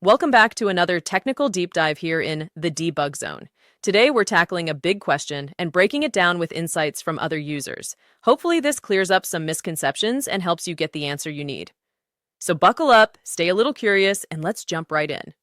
Welcome back to another technical deep dive here in the debug zone. Today, we're tackling a big question and breaking it down with insights from other users. Hopefully, this clears up some misconceptions and helps you get the answer you need. So buckle up, stay a little curious, and let's jump right in.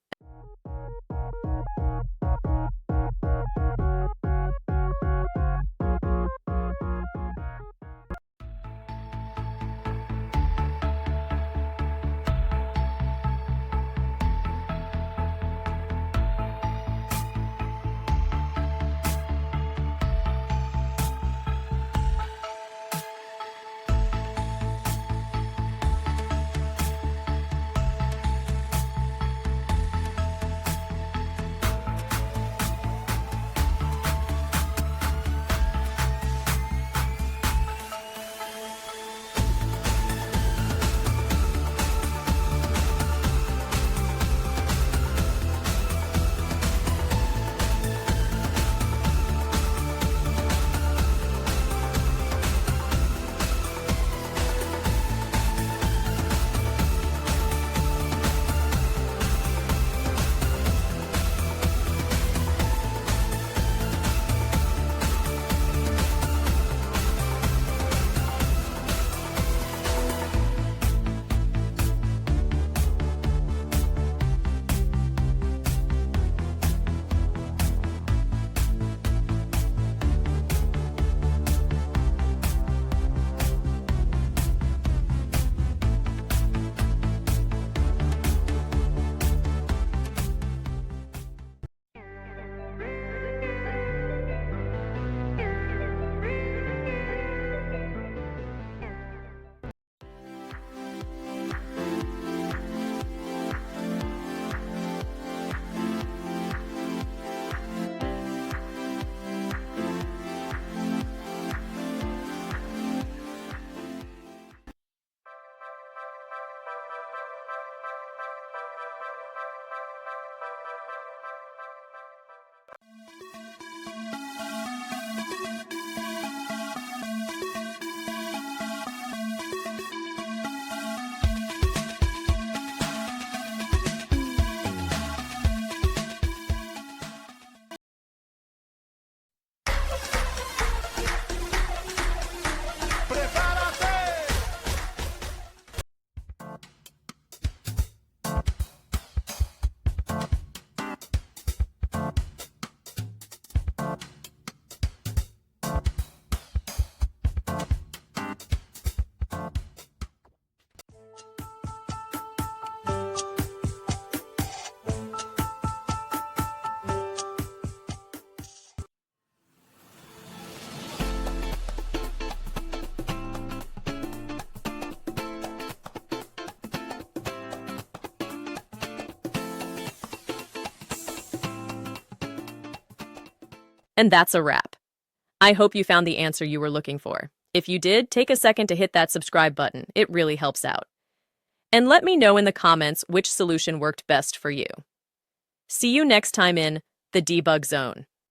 And that's a wrap. I hope you found the answer you were looking for. If you did, take a second to hit that subscribe button. It really helps out. And let me know in the comments which solution worked best for you. See you next time in the debug zone.